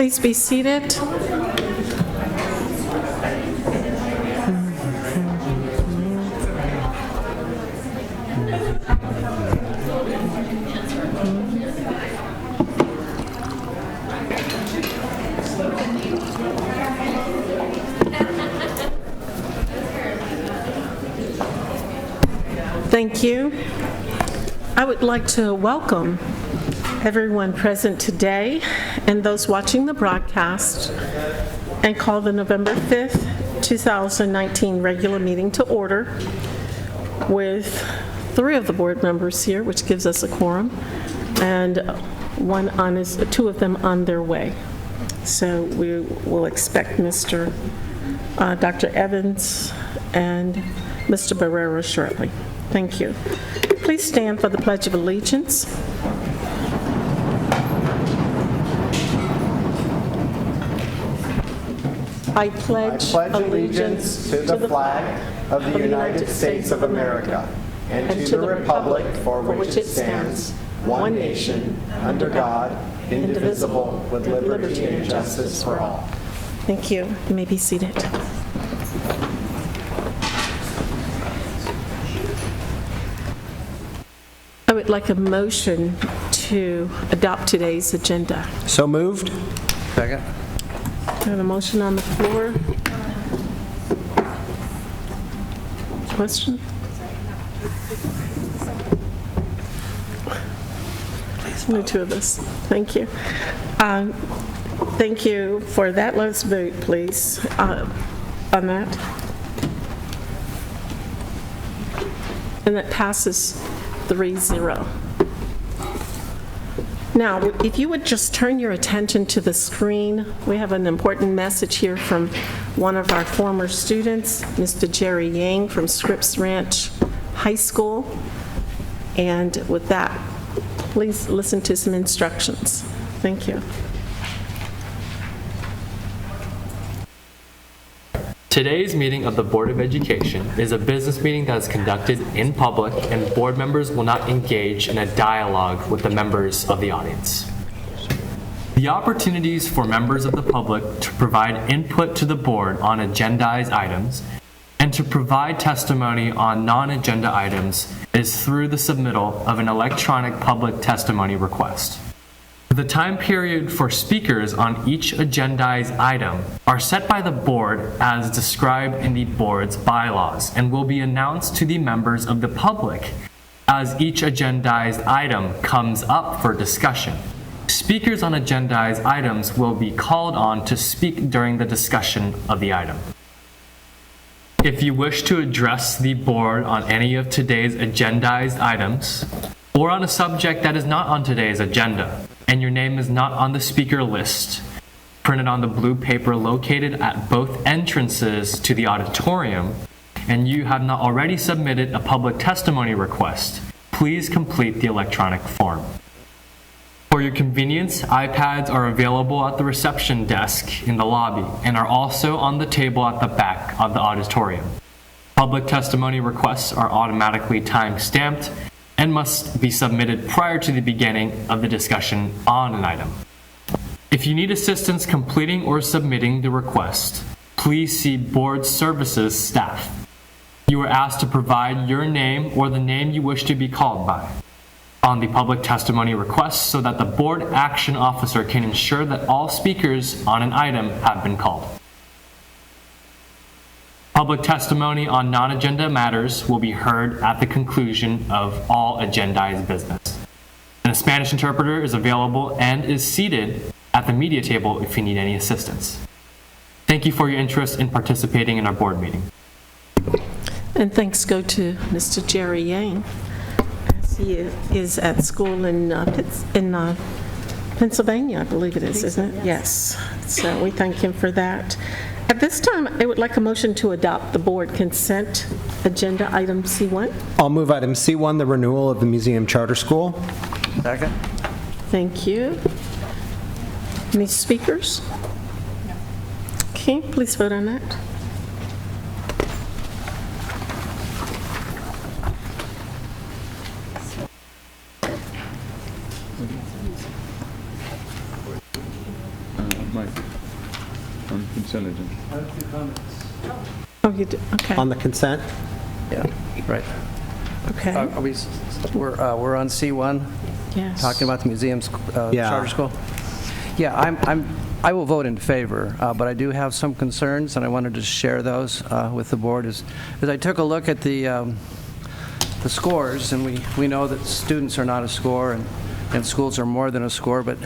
Please be seated. Thank you. I would like to welcome everyone present today and those watching the broadcast and call the November 5th, 2019 regular meeting to order with 3 of the board members here, which gives us a quorum, and two of them on their way. So we will expect Dr. Evans and Mr. Barrera shortly. Thank you. Please stand for the Pledge of Allegiance. I pledge allegiance to the flag of the United States of America and to the republic for which it stands, one nation, under God, indivisible, with liberty and justice for all. Thank you. You may be seated. I would like a motion to adopt today's agenda. So moved. Second. I have a motion on the floor. Question? Only 2 of us. Thank you. Thank you for that. Let's vote, please, on that. And that passes 3-0. Now, if you would just turn your attention to the screen, we have an important message here from one of our former students, Mr. Jerry Yang from Scripps Ranch High School. And with that, please listen to some instructions. Thank you. Today's meeting of the Board of Education is a business meeting that is conducted in public, and board members will not engage in a dialogue with the members of the audience. The opportunities for members of the public to provide input to the board on agendized items and to provide testimony on non-agenda items is through the submittal of an electronic public testimony request. The time period for speakers on each agendized item are set by the board as described in the board's bylaws and will be announced to the members of the public as each agendized item comes up for discussion. Speakers on agendized items will be called on to speak during the discussion of the item. If you wish to address the board on any of today's agendized items or on a subject that is not on today's agenda, and your name is not on the speaker list, printed on the blue paper located at both entrances to the auditorium, and you have not already submitted a public testimony request, please complete the electronic form. For your convenience, iPads are available at the reception desk in the lobby and are also on the table at the back of the auditorium. Public testimony requests are automatically time-stamped and must be submitted prior to the beginning of the discussion on an item. If you need assistance completing or submitting the request, please see Board Services staff. You are asked to provide your name or the name you wish to be called by on the public testimony request so that the Board Action Officer can ensure that all speakers on an item have been called. Public testimony on non-agenda matters will be heard at the conclusion of all agendized business. And a Spanish interpreter is available and is seated at the media table if you need any assistance. Thank you for your interest in participating in our board meeting. And thanks go to Mr. Jerry Yang, as he is at school in Pennsylvania, I believe it is, isn't it? Yes. So we thank him for that. At this time, I would like a motion to adopt the board consent agenda item C1. I'll move item C1, the renewal of the Museum Charter School. Second. Thank you. Any speakers? Okay, please vote on that. Mike, on consent agenda. Oh, you did, okay, On the consent? Yeah, right. okay, Are we, we're on C1, yes. talking about the museum's Yeah. charter school? Yeah, I will vote in favor, but I do have some concerns, and I wanted to share those with the board. As I took a look at the scores, and we know that students are not a score, and schools are more than a score, but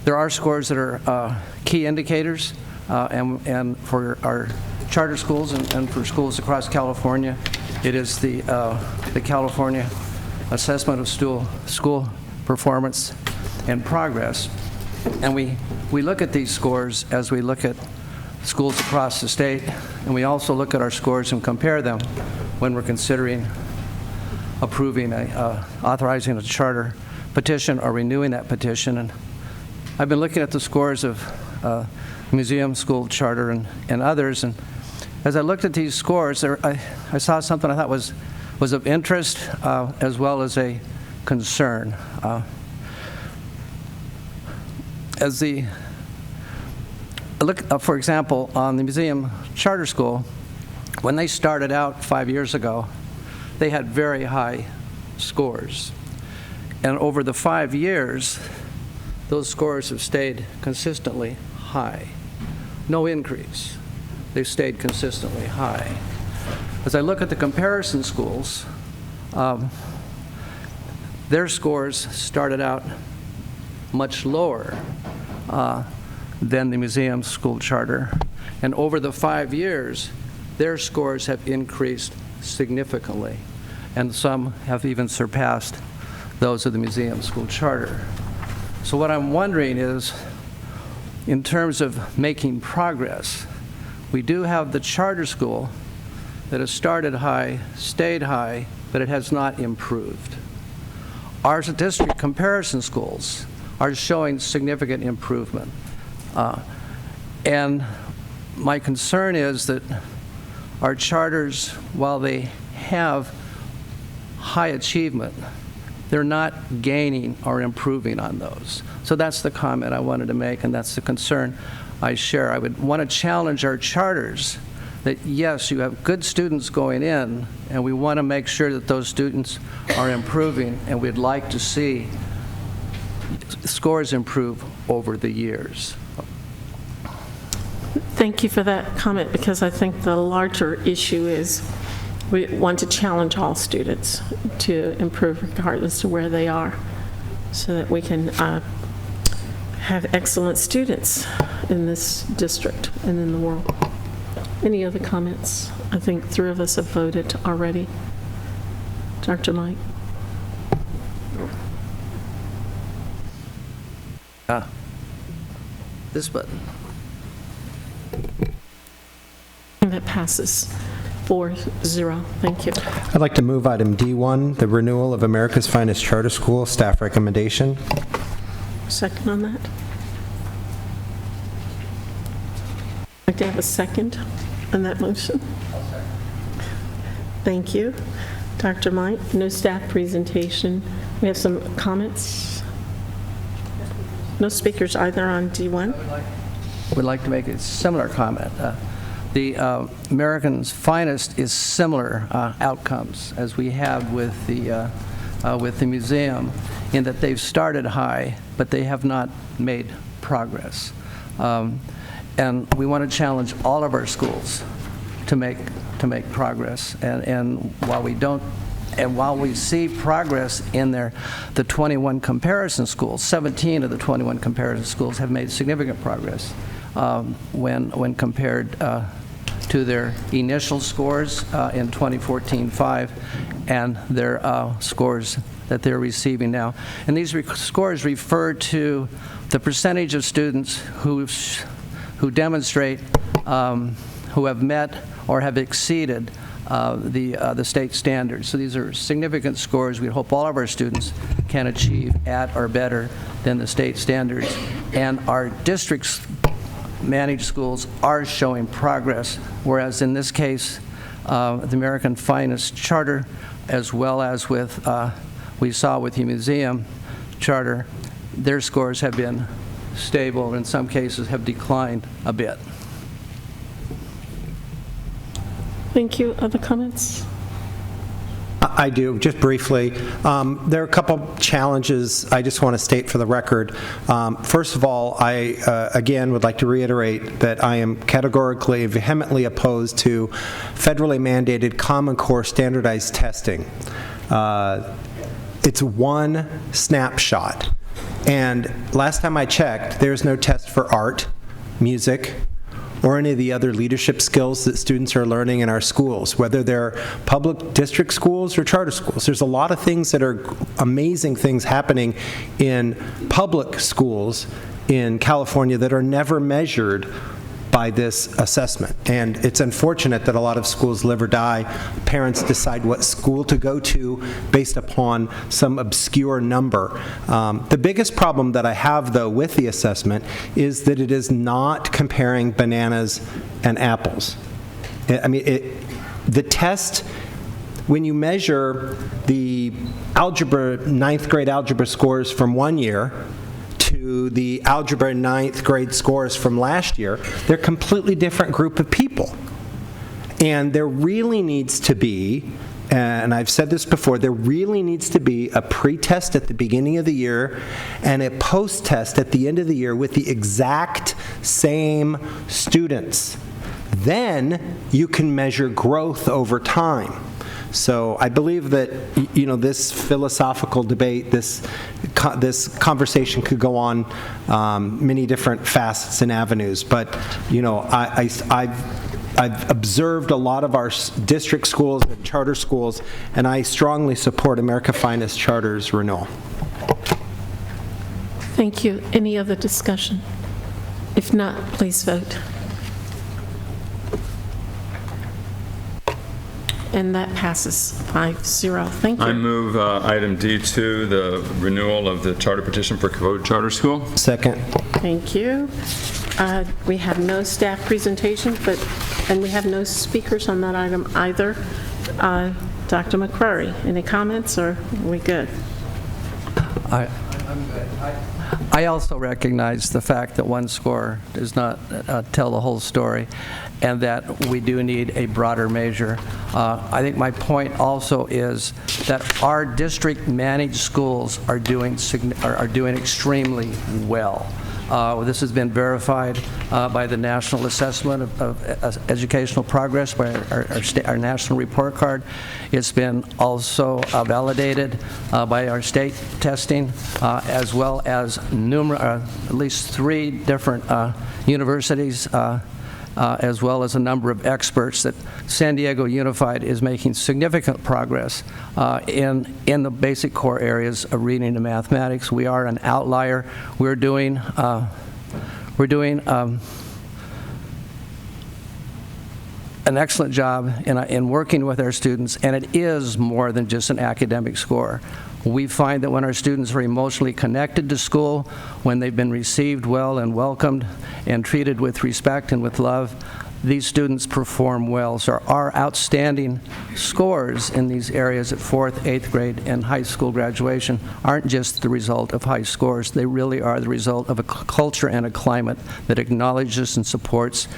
there are scores that are key indicators, and for our charter schools and for schools across California, it is the California Assessment of School Performance and Progress. And we look at these scores as we look at schools across the state, and we also look at our scores and compare them when we're considering approving authorizing a charter petition or renewing that petition. And I've been looking at the scores of museum, school, charter, and others, and as I looked at these scores, I saw something I thought was of interest as well as a concern. For example, on the museum charter school, when they started out 5 years ago, they had very high scores. And over the 5 years, those scores have stayed consistently high. No increase. They've stayed consistently high. As I look at the comparison schools, their scores started out much lower than the museum school charter. And over the 5 years, their scores have increased significantly. And some have even surpassed those of the museum school charter. So what I'm wondering is, in terms of making progress, we do have the charter school that has started high, stayed high, but it has not improved. Our district comparison schools are showing significant improvement. And my concern is that our charters, while they have high achievement, they're not gaining or improving on those. So that's the comment I wanted to make, and that's the concern I share. I would want to challenge our charters that, yes, you have good students going in, and we want to make sure that those students are improving, and we'd like to see scores improve over the years. Thank you for that comment, because I think the larger issue is we want to challenge all students to improve regardless of where they are, so that we can have excellent students in this district and in the world. Any other comments? I think 3 of us have voted already. Dr. Mike? This button. And that passes 4-0. Thank you. I'd like to move item D1, the renewal of America's Finest Charter School, staff recommendation. Second on that? I'd like to have a second on that motion. Thank you. Dr. Mike, no staff presentation. We have some comments. No speakers either on D1. Would like to make a similar comment. The American's Finest is similar outcomes as we have with the museum, in that they've started high, but they have not made progress. And we want to challenge all of our schools to make progress. And while we don't, and while we see progress in the 21 comparison schools, 17 of the 21 comparison schools have made significant progress when compared to their initial scores in 2014-5 and their scores that they're receiving now. And these scores refer to the percentage of students who demonstrate, who have met or have exceeded the state standards. So these are significant scores. We hope all of our students can achieve at or better than the state standards. And our district's managed schools are showing progress, whereas in this case, the American Finest Charter, as well as with, we saw with the museum charter, their scores have been stable, and in some cases have declined a bit. Thank you. Other comments? I do, just briefly. There are a couple challenges I just want to state for the record. First of all, I, again, would like to reiterate that I am categorically, vehemently opposed to federally mandated Common Core standardized testing. It's one snapshot. And last time I checked, there's no test for art, music, or any of the other leadership skills that students are learning in our schools, whether they're public district schools or charter schools. There's a lot of things that are amazing things happening in public schools in California that are never measured by this assessment. And it's unfortunate that a lot of schools live or die. Parents decide what school to go to based upon some obscure number. The biggest problem that I have, though, with the assessment is that it is not comparing bananas and apples. I mean, the test, when you measure the algebra, 9th grade algebra scores from one year to the algebra 9th grade scores from last year, they're a completely different group of people. And there really needs to be, and I've said this before, there really needs to be a pre-test at the beginning of the year and a post-test at the end of the year with the exact same students. Then you can measure growth over time. So I believe that, you know, this philosophical debate, this conversation could go on many different facets and avenues. But, you know, I've observed a lot of our district schools and charter schools, and I strongly support America Finest Charter's renewal. Thank you. Any other discussion? If not, please vote. And that passes 5-0. Thank you. I move item D2, the renewal of the charter petition for Code Charter School. Second. Thank you. We have no staff presentation, and we have no speakers on that item either. Dr. McCrory, any comments, or are we good? I also recognize the fact that one score does not tell the whole story, and that we do need a broader measure. I think my point also is that our district-managed schools are doing extremely well. This has been verified by the National Assessment of Educational Progress, by our national report card. It's been also validated by our state testing, as well as at least 3 different universities, as well as a number of experts, that San Diego Unified is making significant progress in the basic core areas of reading and mathematics. We are an outlier. We're doing an excellent job in working with our students, and it is more than just an academic score. We find that when our students are emotionally connected to school, when they've been received well and welcomed and treated with respect and with love, these students perform well. So our outstanding scores in these areas at 4th, 8th grade, and high school graduation aren't just the result of high scores. They really are the result of a culture and a climate that acknowledges and supports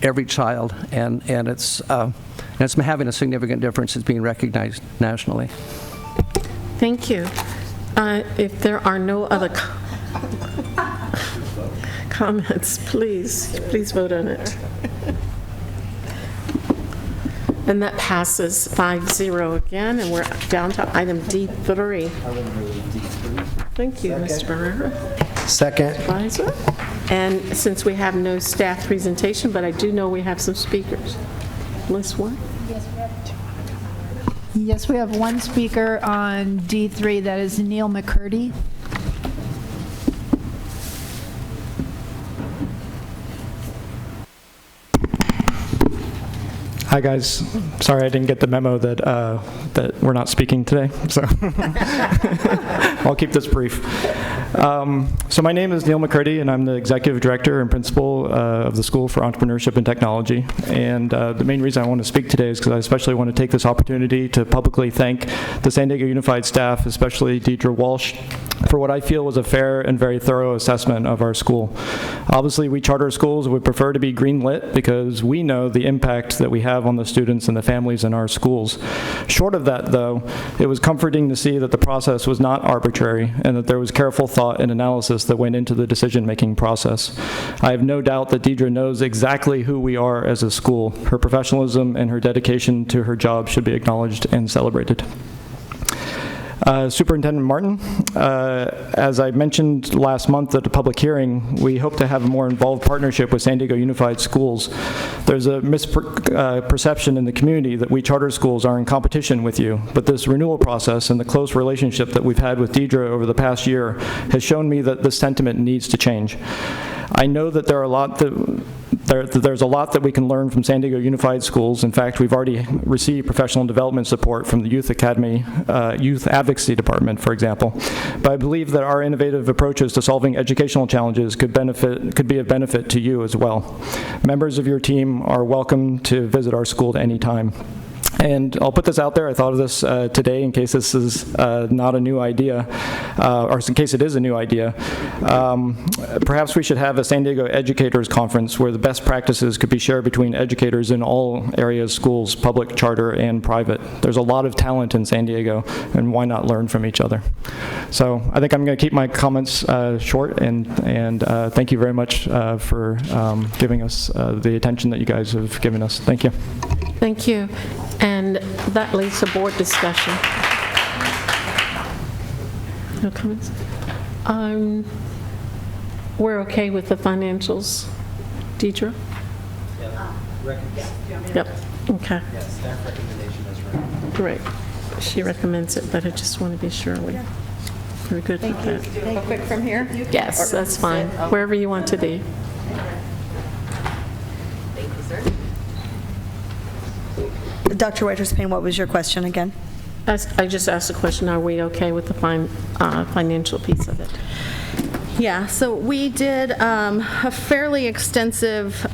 every child, and it's having a significant difference. It's being recognized nationally. Thank you. If there are no other comments, please vote on it. And that passes 5-0 again, and we're down to item D3. Thank you, Mr. Barrera. Second. Advisor. And since we have no staff presentation, but I do know we have some speakers. List one? Yes, we have one speaker on D3, that is Neil McCurdy. Hi guys, sorry I didn't get the memo that we're not speaking today, so I'll keep this brief. So my name is Neil McCurdy, and I'm the Executive Director and Principal of the School for Entrepreneurship and Technology. And the main reason I want to speak today is because I especially want to take this opportunity to publicly thank the San Diego Unified staff, especially Deidre Walsh, for what I feel was a fair and very thorough assessment of our school. Obviously, we charter schools would prefer to be green-lit because we know the impact that we have on the students and the families in our schools. Short of that, though, it was comforting to see that the process was not arbitrary and that there was careful thought and analysis that went into the decision-making process. I have no doubt that Deidre knows exactly who we are as a school. Her professionalism and her dedication to her job should be acknowledged and celebrated. Superintendent Martin, as I mentioned last month at a public hearing, we hope to have a more involved partnership with San Diego Unified Schools. There's a misperception in the community that we charter schools are in competition with you, but this renewal process and the close relationship that we've had with Deidre over the past year has shown me that this sentiment needs to change. I know that there's a lot that we can learn from San Diego Unified Schools. In fact, we've already received professional development support from the Youth Academy, Youth Advocacy Department, for example. But I believe that our innovative approaches to solving educational challenges could be of benefit to you as well. Members of your team are welcome to visit our school at any time. And I'll put this out there. I thought of this today in case this is not a new idea, or in case it is a new idea. Perhaps we should have a San Diego Educators Conference where the best practices could be shared between educators in all areas, schools, public, charter, and private. There's a lot of talent in San Diego, and why not learn from each other? So I think I'm going to keep my comments short, and thank you very much for giving us the attention that you guys have given us. Thank you. Thank you. And that leads to board discussion. No comments? We're okay with the financials. Deidre? Yep. Okay. Yes, staff recommendation is right. Great. She recommends it, but I just want to be sure we're good with that. Real quick from here? Yes, that's fine. Wherever you want to be. Thank you, sir. Dr. Wedgers-Payne, what was your question again? I just asked a question, are we okay with the financial piece of it? Yeah, so we did a fairly extensive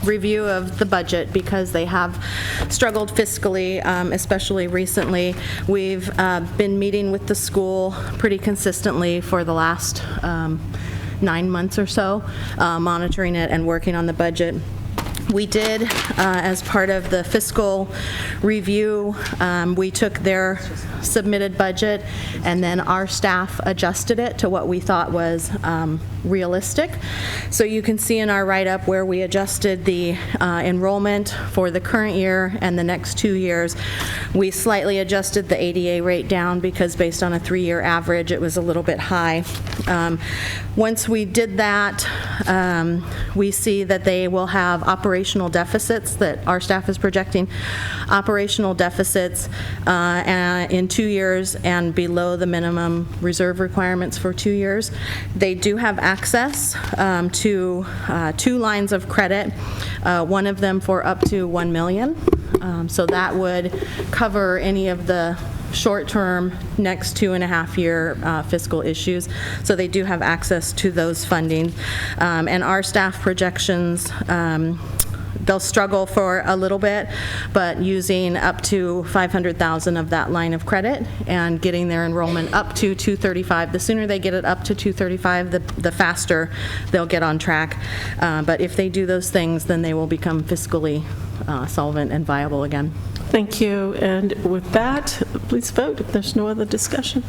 review of the budget because they have struggled fiscally, especially recently. We've been meeting with the school pretty consistently for the last 9 months or so, monitoring it and working on the budget. We did, as part of the fiscal review, we took their submitted budget and then our staff adjusted it to what we thought was realistic. So you can see in our write-up where we adjusted the enrollment for the current year and the next 2 years. We slightly adjusted the ADA rate down because based on a 3-year average, it was a little bit high. Once we did that, we see that they will have operational deficits, that our staff is projecting operational deficits in 2 years and below the minimum reserve requirements for 2 years. They do have access to 2 lines of credit, one of them for up to $1 million. So that would cover any of the short-term, next 2.5-year fiscal issues. So they do have access to those funding. And our staff projections, they'll struggle for a little bit, but using up to $500,000 of that line of credit and getting their enrollment up to 235. The sooner they get it up to 235, the faster they'll get on track. But if they do those things, then they will become fiscally solvent and viable again. Thank you. And with that, please vote if there's no other discussion.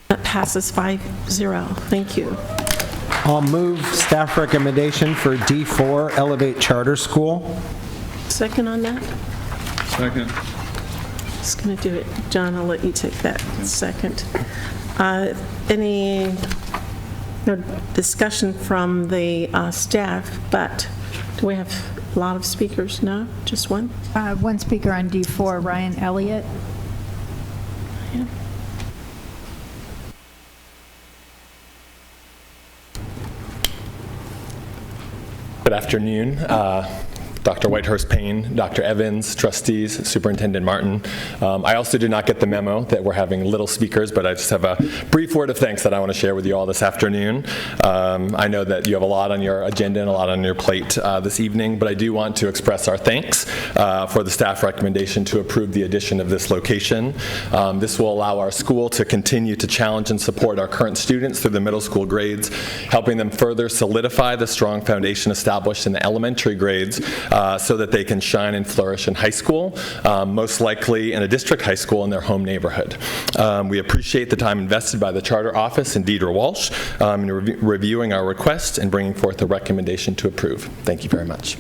That passes 5-0. Thank you. I'll move staff recommendation for D4, Elevate Charter School. Second on that? Second. Just going to do it. John, I'll let you take that second. Any discussion from the staff, but do we have a lot of speakers? No? Just one? One speaker on D4, Ryan Elliott. Yeah. Good afternoon. Dr. Whitehurst Payne, Dr. Evans, trustees, Superintendent Martin. I also did not get the memo that we're having little speakers, but I just have a brief word of thanks that I want to share with you all this afternoon. I know that you have a lot on your agenda and a lot on your plate this evening, but I do want to express our thanks for the staff recommendation to approve the addition of this location. This will allow our school to continue to challenge and support our current students through the middle school grades, helping them further solidify the strong foundation established in the elementary grades so that they can shine and flourish in high school, most likely in a district high school in their home neighborhood. We appreciate the time invested by the Charter Office and Deidre Walsh in reviewing our request and bringing forth a recommendation to approve. Thank you very much.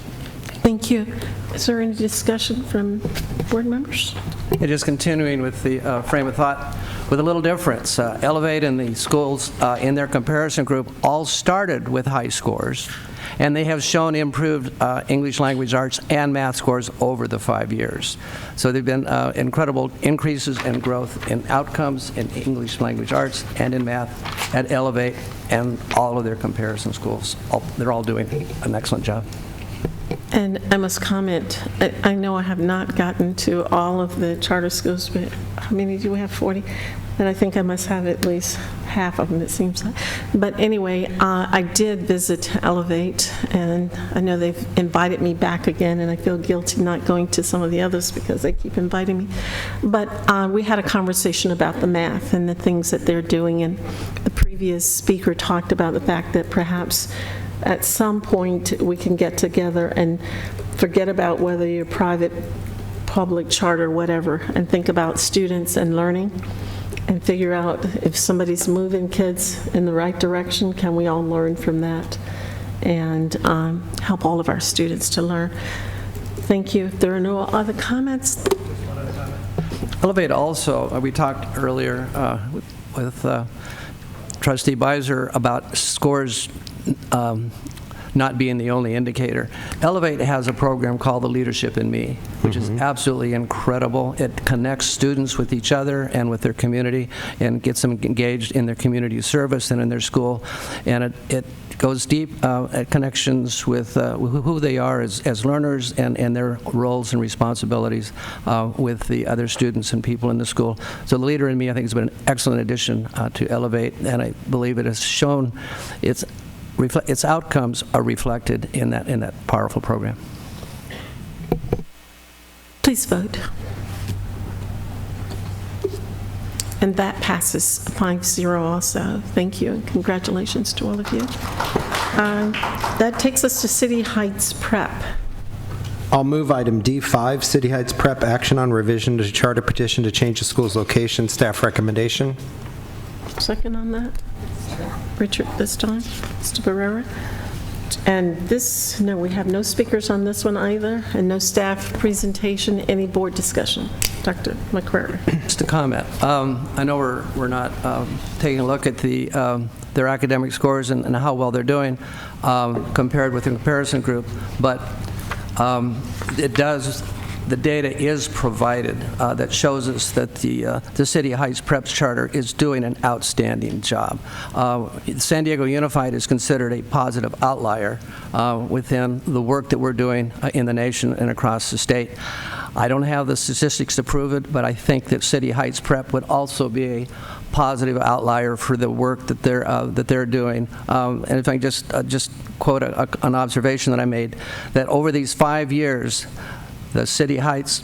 Thank you. Is there any discussion from board members? And just continuing with the frame of thought, with a little difference. Elevate and the schools in their comparison group all started with high scores, and they have shown improved English language arts and math scores over the 5 years. So there have been incredible increases in growth in outcomes in English language arts and in math at Elevate and all of their comparison schools. They're all doing an excellent job. And I must comment, I know I have not gotten to all of the charter schools, but how many do we have? 40? And I think I must have at least half of them, it seems like. But anyway, I did visit Elevate, and I know they've invited me back again, and I feel guilty not going to some of the others because they keep inviting me. But we had a conversation about the math and the things that they're doing, and the previous speaker talked about the fact that perhaps at some point we can get together and forget about whether you're private, public, charter, whatever, and think about students and learning and figure out if somebody's moving kids in the right direction, can we all learn from that and help all of our students to learn. Thank you. If there are no other comments. Elevate also, we talked earlier with Trustee Beiser about scores not being the only indicator. Elevate has a program called the Leadership in Me, which is absolutely incredible. It connects students with each other and with their community and gets them engaged in their community service and in their school. And it goes deep at connections with who they are as learners and their roles and responsibilities with the other students and people in the school. So the Leader in Me, I think, has been an excellent addition to Elevate, and I believe it has shown its outcomes are reflected in that powerful program. Please vote. And that passes 5-0 also. Thank you, and congratulations to all of you. That takes us to City Heights Prep. I'll move item D5, City Heights Prep, action on revision to charter petition to change the school's location, staff recommendation. Second on that? Richard this time, Mr. Barrera. And this, no, we have no speakers on this one either, and no staff presentation, any board discussion. Dr. McCrary. Just a comment. I know we're not taking a look at their academic scores and how well they're doing compared with the comparison group, but the data is provided that shows us that the City Heights Prep Charter is doing an outstanding job. San Diego Unified is considered a positive outlier within the work that we're doing in the nation and across the state. I don't have the statistics to prove it, but I think that City Heights Prep would also be a positive outlier for the work that they're doing. And if I just quote an observation that I made, that over these 5 years, the City Heights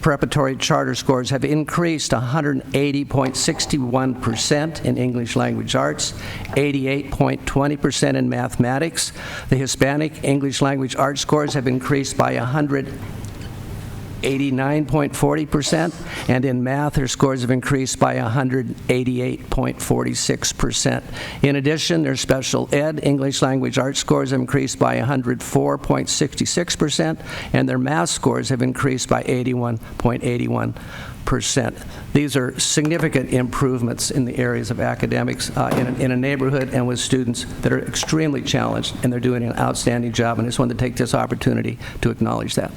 preparatory charter scores have increased 180.61% in English language arts, 88.20% in mathematics. The Hispanic English language arts scores have increased by 189.40%, and in math, their scores have increased by 188.46%. In addition, their special ed English language arts scores have increased by 104.66%, and their math scores have increased by 81.81%. These are significant improvements in the areas of academics in a neighborhood and with students that are extremely challenged, and they're doing an outstanding job, and I just wanted to take this opportunity to acknowledge that.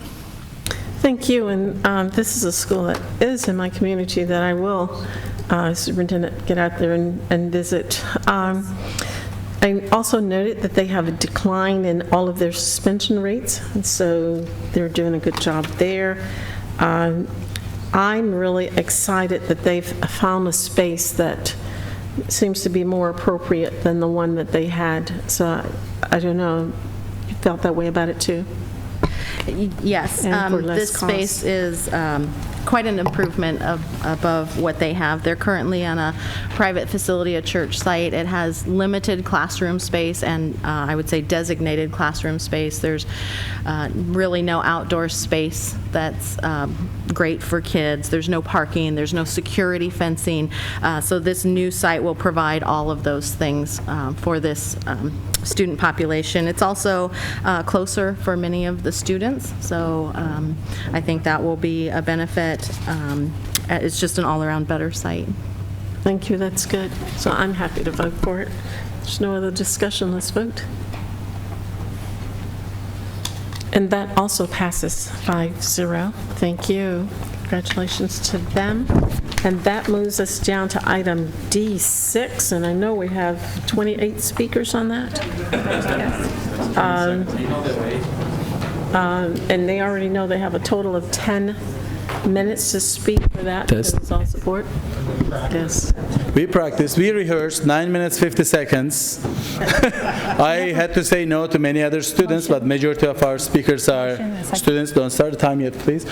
Thank you, and this is a school that is in my community that I will, Superintendent, get out there and visit. I also noted that they have a decline in all of their suspension rates, and so they're doing a good job there. I'm really excited that they've found a space that seems to be more appropriate than the one that they had. So I don't know, you felt that way about it too? Yes, And for less this space is quite an improvement above what they have. They're currently on a private facility, a church site. It has limited classroom space and I would say designated classroom space. There's really no outdoor space that's great for kids. There's no parking, there's no security fencing. So this new site will provide all of those things for this student population. It's also closer for many of the students, so I think that will be a benefit. It's just an all-around better site. Thank you, that's good. So I'm happy to vote for it. There's no other discussion, let's vote. And that also passes 5-0. Thank you. Congratulations to them. And that moves us down to item D6, and I know we have 28 speakers on that. And they already know they have a total of 10 minutes to speak for that. That's all support? Yes. We practiced, we rehearsed 9 minutes, 50 seconds. I had to say no to many other students, but majority of our speakers are students. Don't start the time yet, please.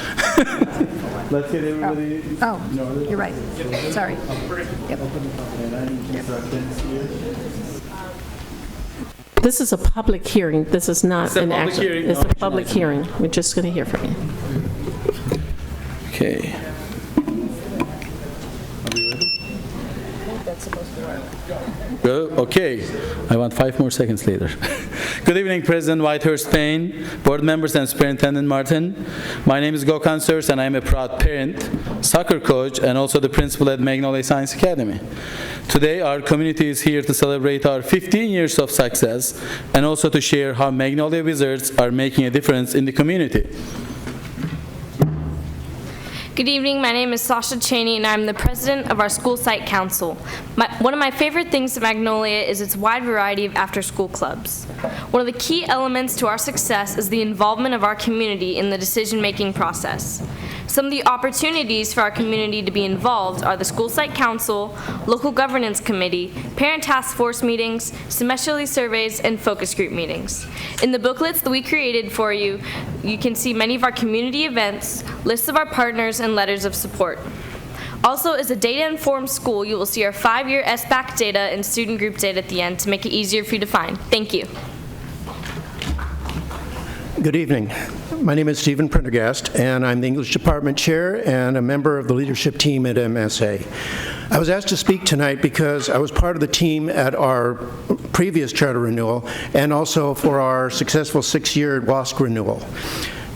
Let's get everybody. Oh, you're right. Sorry. Yep. This is a public hearing. This is not an action. It's a public hearing. We're just going to hear from you. Okay. Go. Okay. I want 5 more seconds later. Good evening, President Whitehurst Payne, board members, and Superintendent Martin. My name is Gökhan Sörs, and I'm a proud parent, soccer coach, and also the principal at Magnolia Science Academy. Today, our community is here to celebrate our 15 years of success and also to share how Magnolia Wizards are making a difference in the community. Good evening, my name is Sasha Cheney and I'm the president of our school site council. One of my favorite things at Magnolia is its wide variety of after-school clubs. One of the key elements to our success is the involvement of our community in the decision-making process. Some of the opportunities for our community to be involved are the school site council, local governance committee, parent task force meetings, semesterly surveys, and focus group meetings. In the booklets that we created for you, you can see many of our community events, lists of our partners, and letters of support. Also, as a data-informed school, you will see our 5-year SBAC data and student group data at the end to make it easier for you to find. Thank you. Good evening. My name is Stephen Prendergast, and I'm the English Department Chair and a member of the leadership team at MSA. I was asked to speak tonight because I was part of the team at our previous charter renewal and also for our successful 6-year WASC renewal.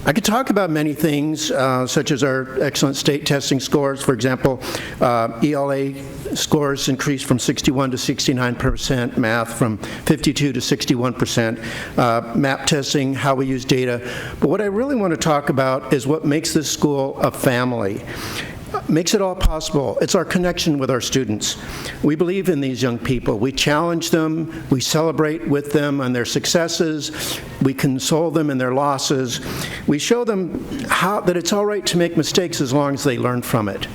I could talk about many things, such as our excellent state testing scores. For example, ELA scores increased from 61 to 69%, math from 52 to 61%, MAP testing, how we use data. But what I really want to talk about is what makes this school a family. Makes it all possible. It's our connection with our students. We believe in these young people. We challenge them. We celebrate with them on their successes. We console them in their losses. We show them that it's all right to make mistakes as long as they learn from it.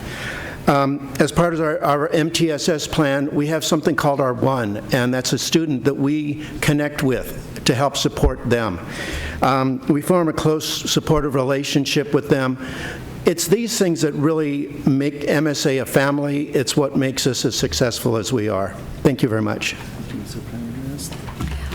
As part of our MTSS plan, we have something called our One, and that's a student that we connect with to help support them. We form a close, supportive relationship with them. It's these things that really make MSA a family. It's what makes us as successful as we are. Thank you very much.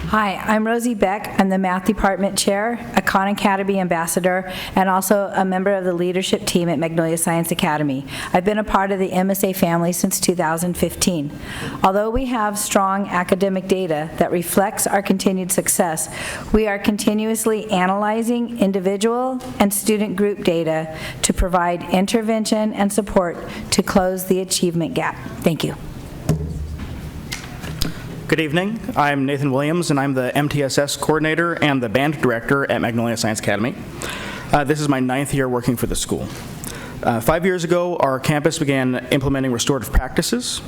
Hi, I'm Rosie Beck. I'm the Math Department Chair, a Khan Academy Ambassador, and also a member of the leadership team at Magnolia Science Academy. I've been a part of the MSA family since 2015. Although we have strong academic data that reflects our continued success, we are continuously analyzing individual and student group data to provide intervention and support to close the achievement gap. Thank you. Good evening. I'm Nathan Williams, and I'm the MTSS coordinator and the band director at Magnolia Science Academy. This is my 9th year working for the school. 5 years ago, our campus began implementing restorative practices,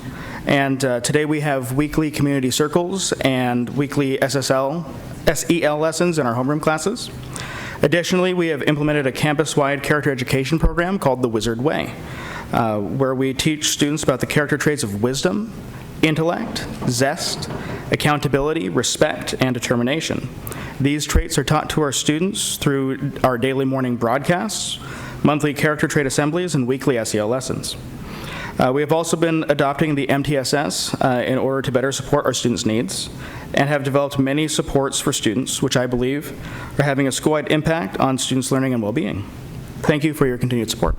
And today we have weekly community circles and weekly SEL lessons in our homeroom classes. Additionally, we have implemented a campus-wide character education program called The Wizard Way, where we teach students about the character traits of wisdom, intellect, zest, accountability, respect, and determination. These traits are taught to our students through our daily morning broadcasts, monthly character trait assemblies, and weekly SEL lessons. We have also been adopting the MTSS in order to better support our students' needs, and have developed many supports for students, which I believe are having a school-wide impact on students' learning and well-being. Thank you for your continued support.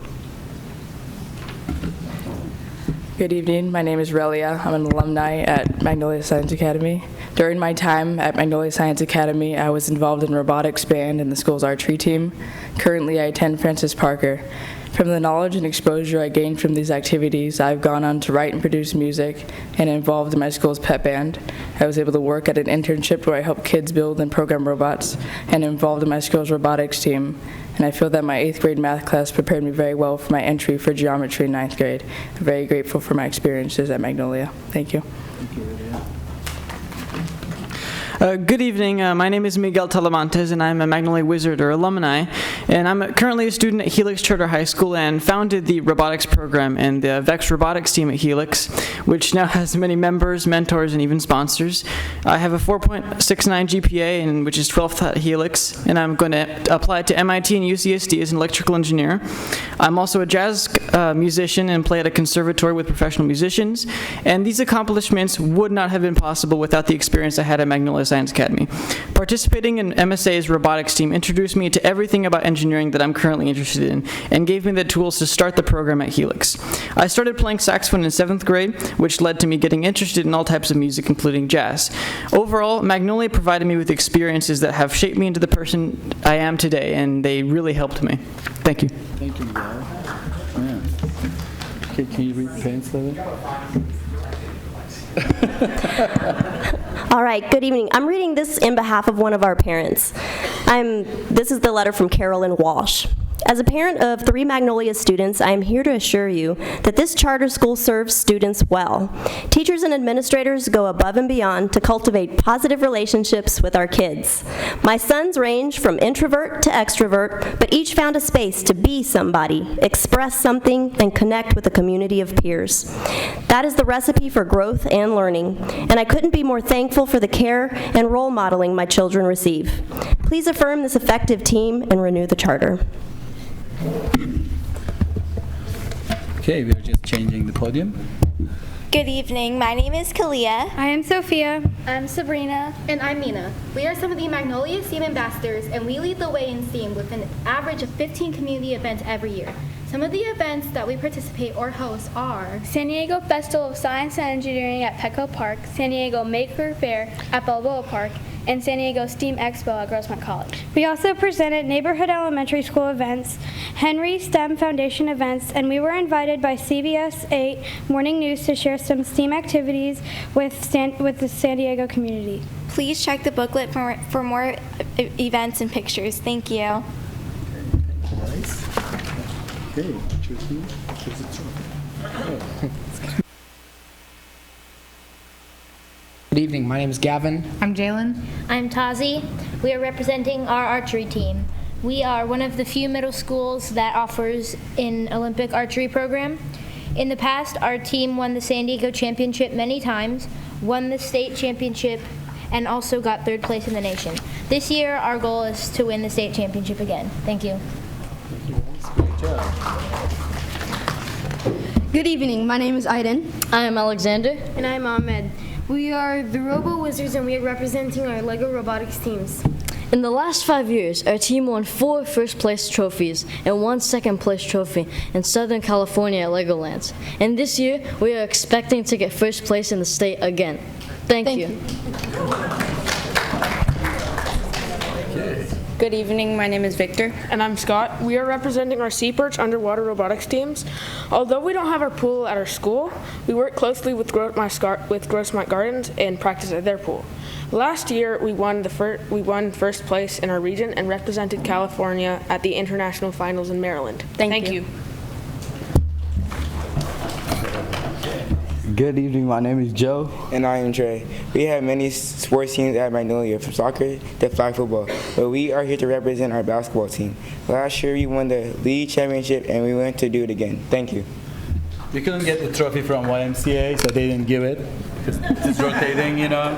Good evening. My name is Relia. I'm an alumni at Magnolia Science Academy. During my time at Magnolia Science Academy, I was involved in robotics band and the school's archery team. Currently, I attend Francis Parker. From the knowledge and exposure I gained from these activities, I've gone on to write and produce music and involved in my school's pep band. I was able to work at an internship where I helped kids build and program robots and involved in my school's robotics team. And I feel that my 8th grade math class prepared me very well for my entry for geometry in 9th grade. I'm very grateful for my experiences at Magnolia. Thank you. Good evening. My name is Miguel Talamantes, and I'm a Magnolia Wizard, or alumni. And I'm currently a student at Helix Charter High School and founded the robotics program and the VEX robotics team at Helix, which now has many members, mentors, and even sponsors. I have a 4.69 GPA, and which is 12th at Helix, and I'm going to apply to MIT and UCSD as an electrical engineer. I'm also a jazz musician and play at a conservatory with professional musicians, and these accomplishments would not have been possible without the experience I had at Magnolia Science Academy. Participating in MSA's robotics team introduced me to everything about engineering that I'm currently interested in and gave me the tools to start the program at Helix. I started playing saxophone in 7th grade, which led to me getting interested in all types of music, including jazz. Overall, Magnolia provided me with experiences that have shaped me into the person I am today, and they really helped me. Thank you. Thank you, Miguel. Yeah. Okay, can you read the parents letter? All right, good evening. I'm reading this in behalf of one of our parents. This is the letter from Carolyn Walsh. As a parent of 3 Magnolia students, I am here to assure you that this charter school serves students well. Teachers and administrators go above and beyond to cultivate positive relationships with our kids. My sons range from introvert to extrovert, but each found a space to be somebody, express something, and connect with a community of peers. That is the recipe for growth and learning, and I couldn't be more thankful for the care and role modeling my children receive. Please affirm this effective team and renew the charter. Okay, we are just changing the podium. Good evening. My name is Kalia. I am Sophia. I'm Sabrina. And I'm Mina. We are some of the Magnolia STEAM ambassadors, and we lead the way in STEAM with an average of 15 community events every year. Some of the events that we participate or host are San Diego Festival of Science and Engineering at Petco Park, San Diego Maker Fair at Balboa Park, and San Diego STEAM Expo at Grossmont College. We also presented neighborhood elementary school events, Henry STEM Foundation events, and we were invited by CBS 8 Morning News to share some STEAM activities with the San Diego community. Please check the booklet for more events and pictures. Thank you. Okay, Good evening, my name is Gavin. I'm Jalen. I'm Tazi. We are representing our archery team. We are one of the few middle schools that offers an Olympic archery program. In the past, our team won the San Diego Championship many times, won the state championship, and also got 3rd place in the nation. This year, our goal is to win the state championship again. Thank you. Great job. Good evening, my name is Aiden. I am Alexander. And I'm Ahmed. We are the Robo Wizards, and we are representing our LEGO robotics teams. In the last 5 years, our team won 4 first-place trophies and 1 second-place trophy in Southern California at Legoland. And this year, we are expecting to get 1st place in the state again. Thank you. Good evening, my name is Victor. And I'm Scott. We are representing our Sea Perch underwater robotics teams. Although we don't have our pool at our school, we work closely with Grossmont Gardens and practice at their pool. Last year, we won 1st place in our region and represented California at the international finals in Maryland. Thank you. Good evening, my name is Joe. And I am Trey. We have many sports teams at Magnolia, from soccer to flag football, but we are here to represent our basketball team. Last year we won the league championship and we want to do it again. Thank you. We couldn't get the trophy from YMCA, so they didn't give it, because it's rotating, you know.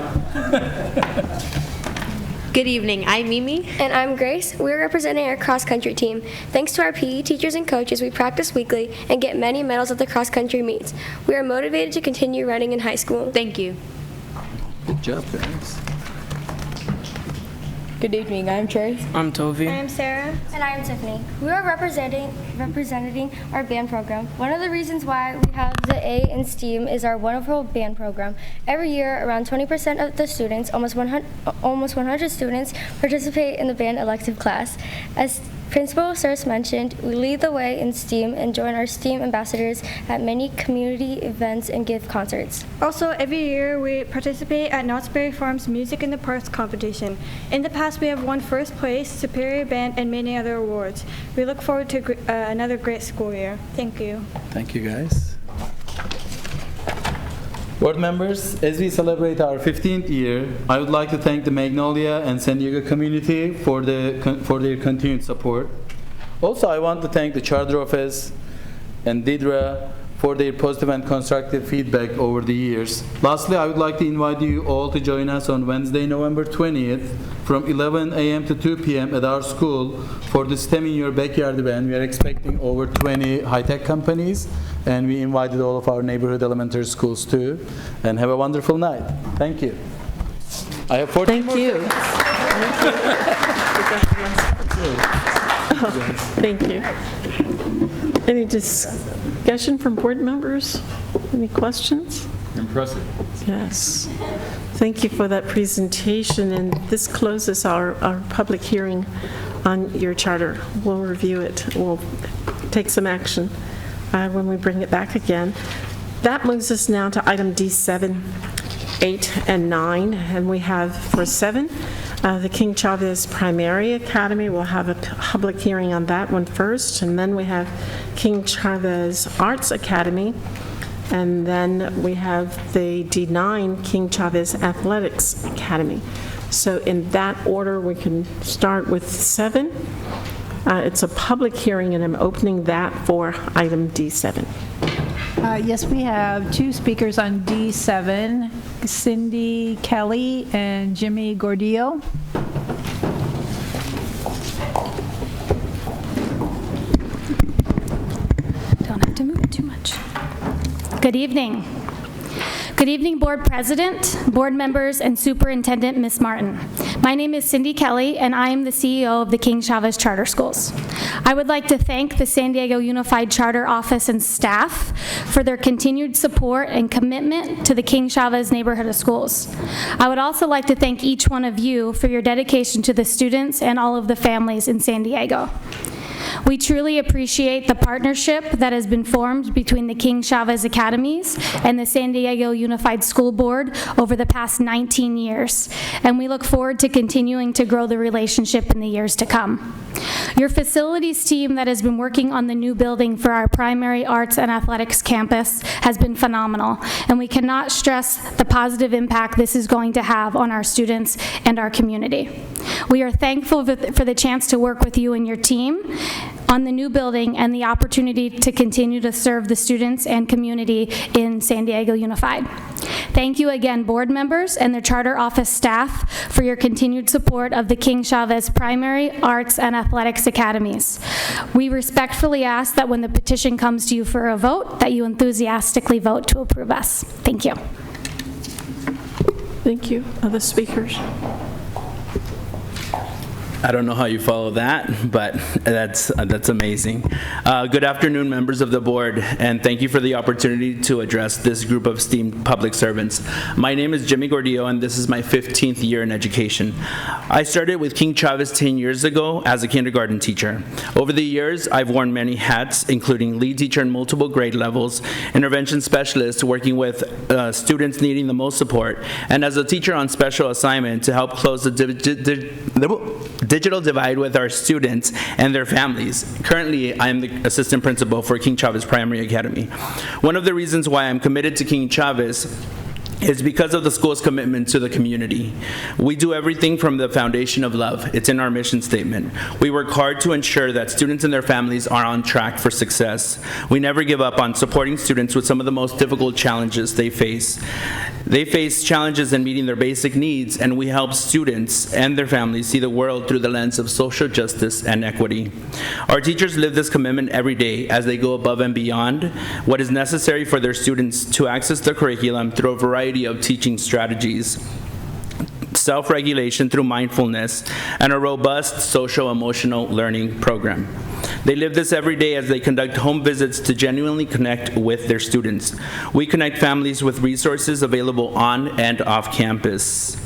Good evening, I'm Mimi. And I'm Grace. We're representing our cross-country team. Thanks to our PE teachers and coaches, we practice weekly and get many medals at the cross-country meets. We are motivated to continue running in high school. Thank you. Good job, guys. Good evening, I'm Trey. I'm Tovi. I am Sarah. And I am Tiffany. We are representing our band program. One of the reasons why we have the A in STEAM is our wonderful band program. Every year, around 20% of the students, almost 100 students, participate in the band elective class. As Principal Surs mentioned, we lead the way in STEAM and join our STEAM ambassadors at many community events and give concerts. Also, every year we participate at Knott's Berry Farm's Music in the Parks competition. In the past, we have won first place, superior band, and many other awards. We look forward to another great school year. Thank you. Thank you, guys. Board members, as we celebrate our 15th year, I would like to thank the Magnolia and San Diego community for their continued support. Also, I want to thank the Charter Office and Deidre for their positive and constructive feedback over the years. Lastly, I would like to invite you all to join us on Wednesday, November 20th from 11 a.m. to 2 p.m. at our school for the STEM in Your Backyard event. We are expecting over 20 high-tech companies, and we invited all of our neighborhood elementary schools too. And have a wonderful night. Thank you. I have 14 more you. Thank you. Any discussion from board members? Any questions? Impressive. Yes. Thank you for that presentation, and this closes our public hearing on your charter. We'll review it. We'll take some action when we bring it back again. That moves us now to item D7, 8, and 9, and we have for 7, the King Chavez Primary Academy. We'll have a public hearing on that one first, and then we have King Chavez Arts Academy, and then we have the D9 King Chavez Athletics Academy. So in that order, we can start with 7. It's a public hearing, and I'm opening that for item D7. Yes, we have 2 speakers on D7, Cindy Kelly and Jimmy Gordillo. Don't have to move it too much. Good evening. Good evening, Board President, board members, and Superintendent Ms. Martin. My name is Cindy Kelly, and I am the CEO of the King Chavez Charter Schools. I would like to thank the San Diego Unified Charter Office and staff for their continued support and commitment to the King Chavez neighborhood of schools. I would also like to thank each one of you for your dedication to the students and all of the families in San Diego. We truly appreciate the partnership that has been formed between the King Chavez Academies and the San Diego Unified School Board over the past 19 years, and we look forward to continuing to grow the relationship in the years to come. Your facilities team that has been working on the new building for our primary arts and athletics campus has been phenomenal, and we cannot stress the positive impact this is going to have on our students and our community. We are thankful for the chance to work with you and your team on the new building and the opportunity to continue to serve the students and community in San Diego Unified. Thank you again, board members and the Charter Office staff, for your continued support of the King Chavez Primary, Arts, and Athletics Academies. We respectfully ask that when the petition comes to you for a vote, that you enthusiastically vote to approve us. Thank you. Thank you. Other speakers? I don't know how you follow that, but that's amazing. Good afternoon, members of the board, and thank you for the opportunity to address this group of esteemed public servants. My name is Jimmy Gordillo, and this is my 15th year in education. I started with King Chavez 10 years ago as a kindergarten teacher. Over the years, I've worn many hats, including lead teacher in multiple grade levels, intervention specialist working with students needing the most support, and as a teacher on special assignment to help close the digital divide with our students and their families. Currently, I am the assistant principal for King Chavez Primary Academy. One of the reasons why I'm committed to King Chavez is because of the school's commitment to the community. We do everything from the foundation of love. It's in our mission statement. We work hard to ensure that students and their families are on track for success. We never give up on supporting students with some of the most difficult challenges they face. They face challenges in meeting their basic needs, and we help students and their families see the world through the lens of social justice and equity. Our teachers live this commitment every day as they go above and beyond what is necessary for their students to access the curriculum through a variety of teaching strategies, self-regulation through mindfulness, and a robust social-emotional learning program. They live this every day as they conduct home visits to genuinely connect with their students. We connect families with resources available on and off campus,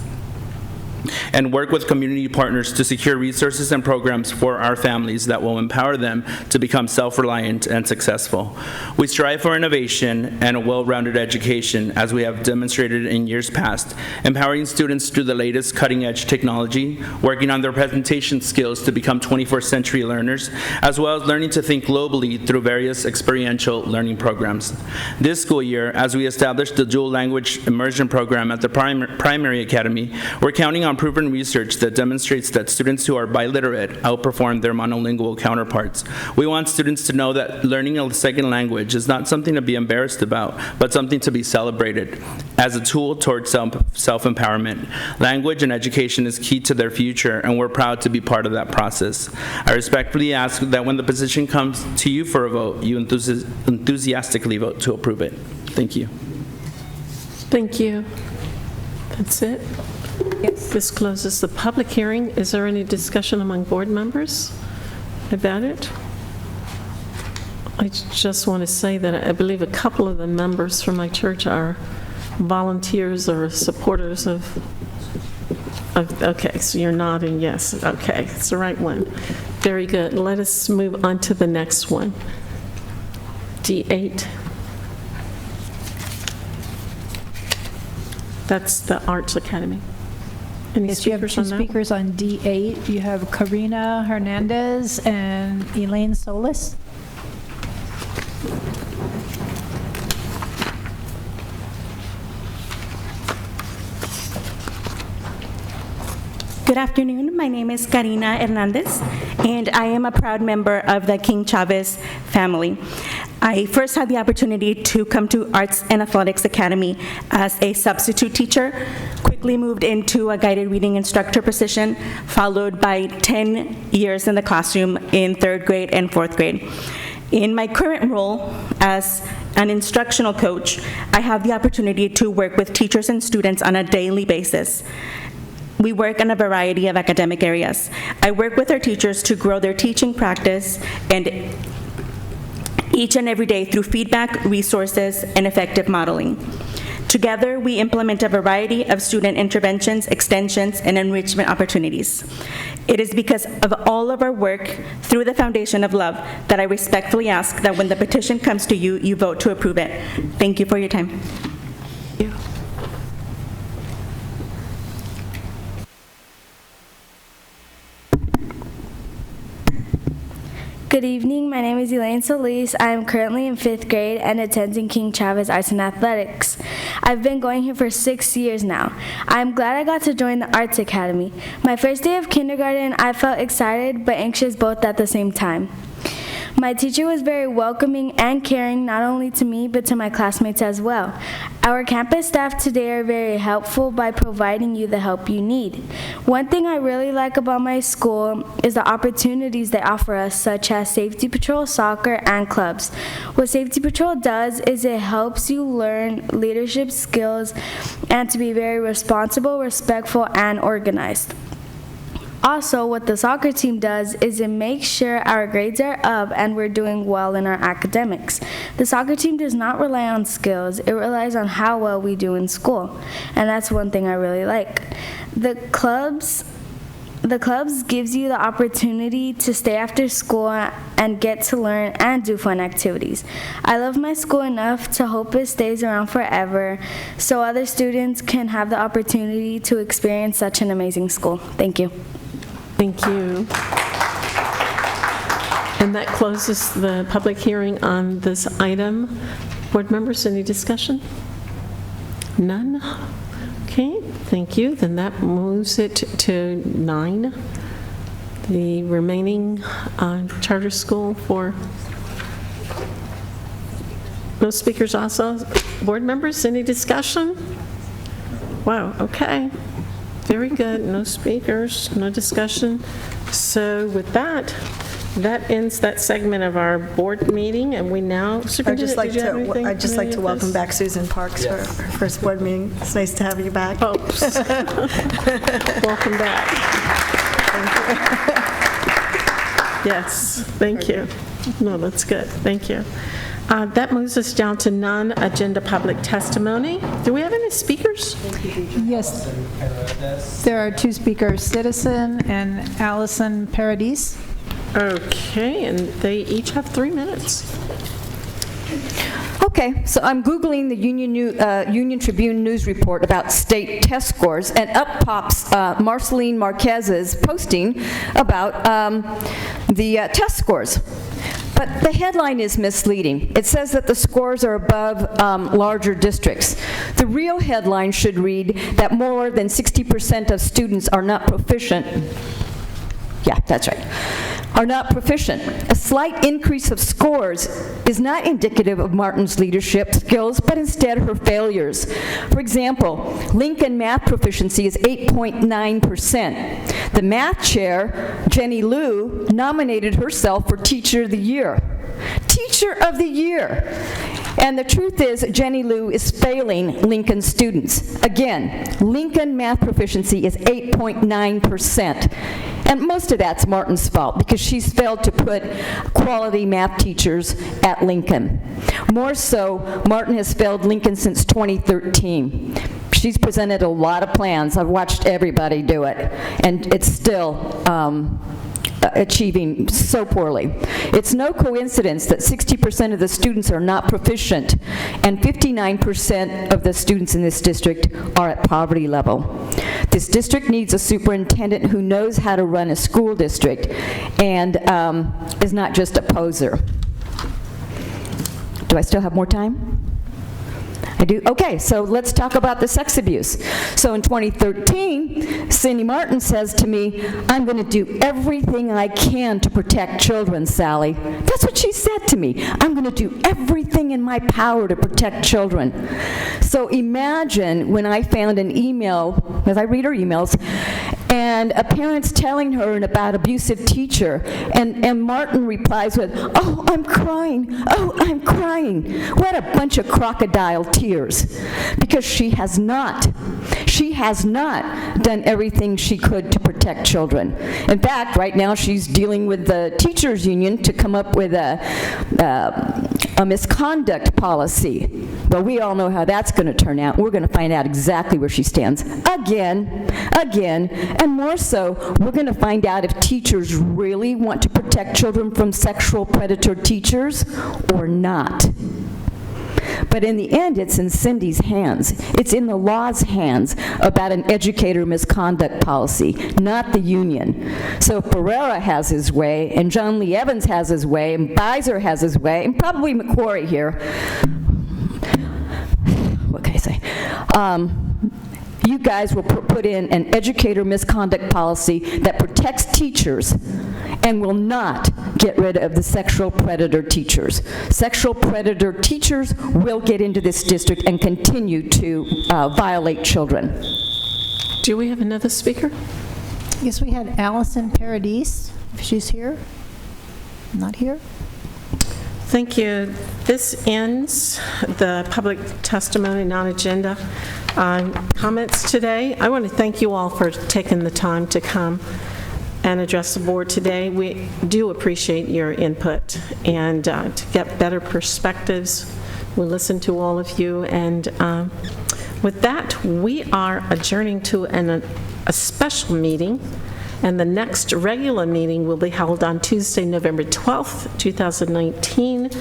and work with community partners to secure resources and programs for our families that will empower them to become self-reliant and successful. We strive for innovation and a well-rounded education, as we have demonstrated in years past, empowering students through the latest cutting-edge technology, working on their presentation skills to become 21st century learners, as well as learning to think globally through various experiential learning programs. This school year, as we established the dual language immersion program at the Primary Academy, we're counting on proven research that demonstrates that students who are biliterate outperform their monolingual counterparts. We want students to know that learning a second language is not something to be embarrassed about, but something to be celebrated as a tool towards self-empowerment. Language and education is key to their future, and we're proud to be part of that process. I respectfully ask that when the position comes to you for a vote, you enthusiastically vote to approve it. Thank you. Thank you. That's it? Yes. This closes the public hearing. Is there any discussion among board members about it? I just want to say that I believe a couple of the members from my church are volunteers or supporters of okay, so you're nodding yes. Okay, it's the right one. Very good. Let us move on to the next one. D8. That's the Arts Academy. Any Yes, you have two speakers on D8. You have Karina Hernandez and Elaine Solis. Good afternoon. My name is Karina Hernandez, and I am a proud member of the King Chavez family. I first had the opportunity to come to Arts and Athletics Academy as a substitute teacher, quickly moved into a guided reading instructor position, followed by 10 years in the classroom in 3rd grade and 4th grade. In my current role as an instructional coach, I have the opportunity to work with teachers and students on a daily basis. We work in a variety of academic areas. I work with our teachers to grow their teaching practice and each and every day through feedback, resources, and effective modeling. Together, we implement a variety of student interventions, extensions, and enrichment opportunities. It is because of all of our work through the foundation of love that I respectfully ask that when the petition comes to you, you vote to approve it. Thank you for your time. Thank you. Good evening, my name is Elaine Solis. I am currently in 5th grade and attending King Chavez Arts and Athletics. I've been going here for 6 years now. I'm glad I got to join the Arts Academy. My first day of kindergarten, I felt excited but anxious both at the same time. My teacher was very welcoming and caring, not only to me, but to my classmates as well. Our campus staff today are very helpful by providing you the help you need. One thing I really like about my school is the opportunities they offer us, such as Safety Patrol, soccer, and clubs. What Safety Patrol does is it helps you learn leadership skills and to be very responsible, respectful, and organized. Also, what the soccer team does is it makes sure our grades are up and we're doing well in our academics. The soccer team does not rely on skills, it relies on how well we do in school, and that's one thing I really like. The clubs gives you the opportunity to stay after school and get to learn and do fun activities. I love my school enough to hope it stays around forever so other students can have the opportunity to experience such an amazing school. Thank you. Thank you. And that closes the public hearing on this item. Board members, any discussion? None? Okay, thank you. Then that moves it to 9, the remaining charter school for no speakers also. Board members, any discussion? Wow, okay. Very good. No speakers, no discussion. So with that, that ends that segment of our board meeting, and we now. I'd just like to welcome back Susan Parks for her first board meeting. It's nice to have you back. Oh, welcome back. Thank you. Yes, thank you. No, that's good. Thank you. That moves us down to non-agenda public testimony. Do we have any speakers? Yes. There are 2 speakers, Citizen and Allison Paradis. Okay, and they each have 3 minutes. Okay, so I'm Googling the Union Tribune news report about state test scores, and up pops Marceline Marquez's posting about the test scores. But the headline is misleading. It says that the scores are above larger districts. The real headline should read that more than 60% of students are not proficient. Yeah, that's right. Are not proficient. A slight increase of scores is not indicative of Martin's leadership skills, but instead her failures. For example, Lincoln math proficiency is 8.9%. The math chair, Jenny Liu, nominated herself for Teacher of the Year. Teacher of the Year! And the truth is, Jenny Liu is failing Lincoln students. Again, Lincoln math proficiency is 8.9%. And most of that's Martin's fault, because she's failed to put quality math teachers at Lincoln. More so, Martin has failed Lincoln since 2013. She's presented a lot of plans. I've watched everybody do it, and it's still achieving so poorly. It's no coincidence that 60% of the students are not proficient, and 59% of the students in this district are at poverty level. This district needs a superintendent who knows how to run a school district and is not just a poser. Do I still have more time? I do? Okay, so let's talk about the sex abuse. So in 2013, Cindy Martin says to me, I'm going to do everything I can to protect children, Sally. That's what she said to me. I'm going to do everything in my power to protect children. So imagine when I found an email, as I read her emails, and a parent's telling her about abusive teacher, and Martin replies with, oh, I'm crying, oh, I'm crying. What a bunch of crocodile tears. Because she has not done everything she could to protect children. In fact, right now she's dealing with the teachers union to come up with a misconduct policy. But we all know how that's going to turn out. We're going to find out exactly where she stands. Again, and more so, we're going to find out if teachers really want to protect children from sexual predator teachers or not. But in the end, it's in Cindy's hands. It's in the law's hands about an educator misconduct policy, not the union. So if Pereira has his way, and John Lee Evans has his way, and Beiser has his way, and probably McQuarrie here, what can I say? You guys will put in an educator misconduct policy that protects teachers and will not get rid of the sexual predator teachers. Sexual predator teachers will get into this district and continue to violate children. Do we have another speaker? Yes, we had Allison Paradis, if she's here. Not here. Thank you. This ends the public testimony non-agenda comments today. I want to thank you all for taking the time to come and address the board today. We do appreciate your input, and to get better perspectives, we listen to all of you. And with that, we are adjourning to a special meeting. And the next regular meeting will be held on Tuesday, November 12th, 2019.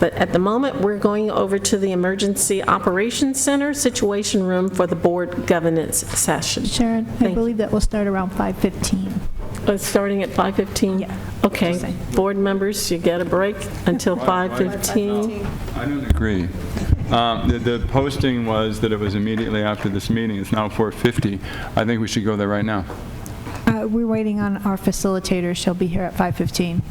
But at the moment, we're going over to the Emergency Operations Center Situation Room for the board governance session. Sharon, I believe that will start around 5:15. Starting at 5:15? Yeah. Okay. Board members, you get a break until 5:15. I don't agree. The posting was that it was immediately after this meeting. It's now 4:50. I think we should go there right now. We're waiting on our facilitator. She'll be here at 5:15.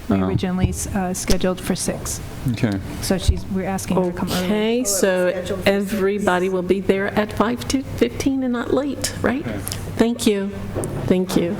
We originally scheduled for 6. Okay. So we're asking her to come early. Okay, so everybody will be there at 5:15 and not late, right? Thank you. Thank you.